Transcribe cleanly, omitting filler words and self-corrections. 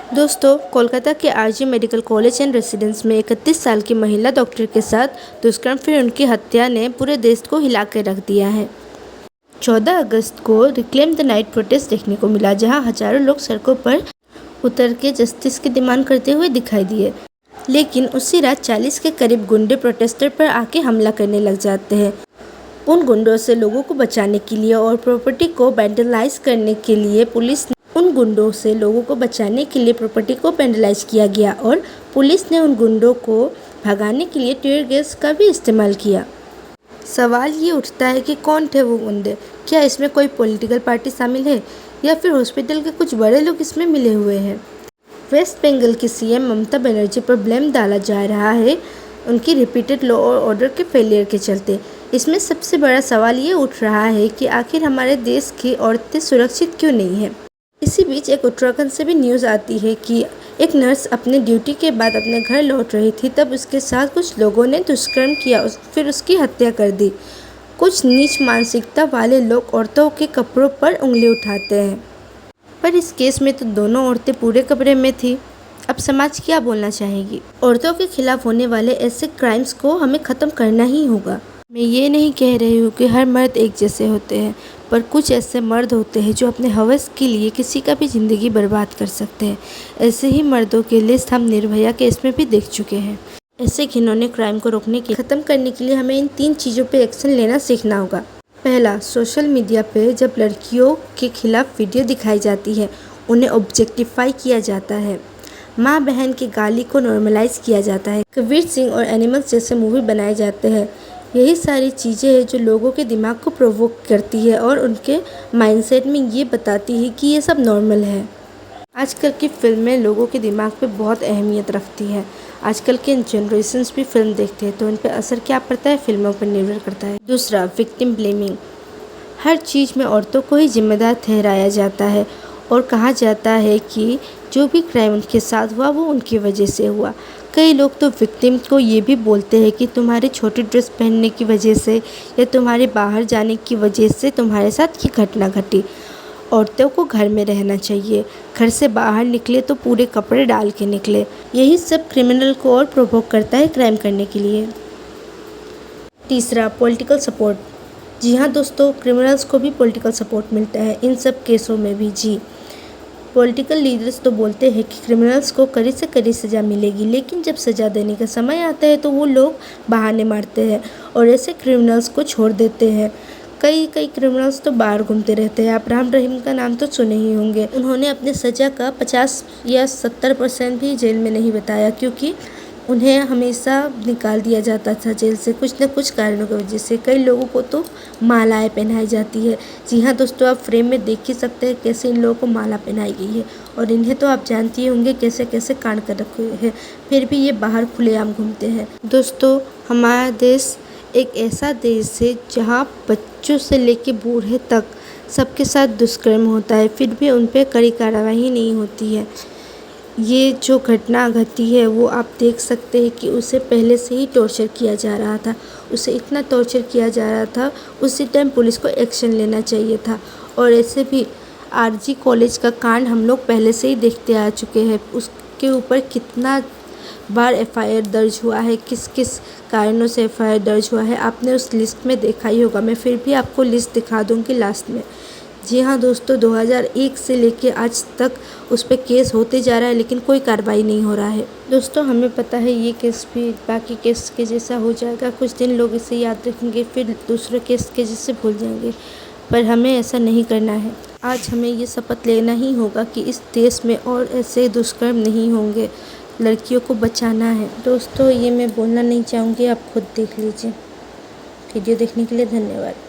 दोस्तों, कोलकाता के RG medical college and residence में 31 साल की महिला डॉक्टर के साथ दुष्कर्म फिर उनकी हत्या ने पूरे देश को हिला कर रख दिया है। 14 अगस्त को रिक्लेम द नाइट प्रोटेस्ट देखने को मिला, जहां हजारों लोग सड़कों पर उतर के जस्टिस की डिमांड करते हुए दिखाई दिए। लेकिन उसी रात 40 के करीब गुंडे प्रोटेस्टर पर आके हमला करने लग जाते हैं। उन गुंडों से लोगों को बचाने के लिए और प्रॉपर्टी को वैंडलाइज करने के लिए प्रॉपर्टी को वैंडलाइज किया गया और पुलिस ने उन गुंडों को भगाने के लिए टीयर गैस का भी इस्तेमाल किया। सवाल ये उठता है कि कौन थे वो गुंडे? क्या इसमें कोई पॉलिटिकल पार्टी शामिल है या फिर हॉस्पिटल के कुछ बड़े लोग इसमें मिले हुए हैं? वेस्ट बंगाल की सीएम ममता बनर्जी पर ब्लेम डाला जा रहा है उनकी रिपीटेड लॉ और ऑर्डर के फेलियर के चलते। इसमें सबसे बड़ा सवाल ये उठ रहा है कि आखिर हमारे देश की औरतें सुरक्षित क्यों नहीं हैं। इसी बीच एक उत्तराखंड से भी न्यूज़ आती है कि एक नर्स अपने ड्यूटी के बाद अपने घर लौट रही थी, तब उसके साथ कुछ लोगों ने दुष्कर्म किया, फिर उसकी हत्या कर दी। कुछ नीच मानसिकता वाले लोग औरतों के कपड़ों पर उंगली उठाते हैं, पर इस केस में तो दोनों औरतें पूरे कपड़े में थी। अब समाज क्या बोलना चाहेगी? औरतों के खिलाफ होने वाले ऐसे क्राइम्स को हमें ख़त्म करना ही होगा। मैं ये नहीं कह रही हूँ कि हर मर्द एक जैसे होते हैं, पर कुछ ऐसे मर्द होते हैं जो अपने हवस के लिए किसी का भी ज़िंदगी बर्बाद कर सकते हैं। ऐसे ही मर्दों की लिस्ट हम निर्भया केस में भी देख चुके हैं। ऐसे घिनौने क्राइम को ख़त्म करने के लिए हमें इन 3 चीज़ों पे एक्शन लेना सीखना होगा। पहला, सोशल मीडिया पे जब लड़कियों के खिलाफ वीडियो दिखाई जाती है, उन्हें ऑब्जेक्टिफाई किया जाता है, माँ बहन की गाली को नॉर्मलाइज किया जाता है, कबीर सिंह और एनिमल्स जैसे मूवी बनाए जाते हैं, यही सारी चीज़ें हैं जो लोगों के दिमाग को प्रोवोक करती है और उनके माइंडसेट में ये बताती है कि ये सब नॉर्मल है। आजकल की फिल्में लोगों के दिमाग पे बहुत अहमियत रखती है। आजकल के जनरेशन्स भी फिल्म देखते हैं, तो उन पर असर क्या पड़ता है फिल्मों पर निर्भर करता है। दूसरा, विक्टिम ब्लेमिंग। हर चीज़ में औरतों को ही जिम्मेदार ठहराया जाता है और कहा जाता है कि जो भी क्राइम उनके साथ हुआ वो उनकी वजह से हुआ। कई लोग तो विक्टिम को ये भी बोलते हैं कि तुम्हारी छोटी ड्रेस पहनने की वजह से या तुम्हारे बाहर जाने की वजह से तुम्हारे साथ ये घटना घटी। औरतों को घर में रहना चाहिए, घर से बाहर निकले तो पूरे कपड़े डाल के निकले। यही सब क्रिमिनल को और प्रोवोक करता है क्राइम करने के लिए। तीसरा, पॉलिटिकल सपोर्ट। जी हाँ दोस्तों, क्रिमिनल्स को भी पॉलिटिकल सपोर्ट मिलता है इन सब केसों में भी। जी, पॉलिटिकल लीडर्स तो बोलते हैं कि क्रिमिनल्स को कड़ी से कड़ी सज़ा मिलेगी, लेकिन जब सज़ा देने का समय आता है तो वो लोग बहाने मारते हैं और ऐसे क्रिमिनल्स को छोड़ देते हैं। कई क्रिमिनल्स तो बाहर घूमते रहते हैं। आप राम रहीम का नाम तो सुने ही होंगे। उन्होंने अपने सज़ा का 50 या 70% भी जेल में नहीं बिताया, क्योंकि उन्हें हमेशा निकाल दिया जाता था जेल से कुछ न कुछ कारणों की वजह से। कई लोगों को तो मालाएं पहनाई जाती है। जी हाँ दोस्तों, आप फ्रेम में देख ही सकते हैं कैसे इन लोगों को माला पहनाई गई है, और इन्हें तो आप जानती होंगे कैसे कैसे कांड कर रखे हुए हैं, फिर भी ये बाहर खुलेआम घूमते हैं। दोस्तों, हमारा देश एक ऐसा देश है जहाँ बच्चों से लेके बूढ़े तक सबके साथ दुष्कर्म होता है, फिर भी उन पर कड़ी कार्रवाई नहीं होती है। ये जो घटना घटी है वो आप देख सकते हैं कि उसे पहले से ही टॉर्चर किया जा रहा था। उसे इतना टॉर्चर किया जा रहा था, उसी टाइम पुलिस को एक्शन लेना चाहिए था। और ऐसे भी आरजी कॉलेज का कांड हम लोग पहले से ही देखते आ चुके हैं। उसके ऊपर कितना बार एफआईआर दर्ज हुआ है, किस किस कारणों से एफआईआर दर्ज हुआ है, आपने उस लिस्ट में देखा ही होगा। मैं फिर भी आपको लिस्ट दिखा दूँगी लास्ट में। जी हाँ दोस्तों, 2001 से लेके आज तक उस पर केस होते जा रहा है, लेकिन कोई कार्रवाई नहीं हो रहा है। दोस्तों, हमें पता है ये केस भी बाकी केस के जैसा हो जाएगा। कुछ दिन लोग इसे याद रखेंगे, फिर दूसरे केस के जैसे भूल जाएंगे, पर हमें ऐसा नहीं करना है। आज हमें ये शपथ लेना ही होगा कि इस देश में और ऐसे दुष्कर्म नहीं होंगे। लड़कियों को बचाना है। दोस्तों, ये मैं बोलना नहीं चाहूँगी, आप खुद देख लीजिए। वीडियो देखने के लिए धन्यवाद।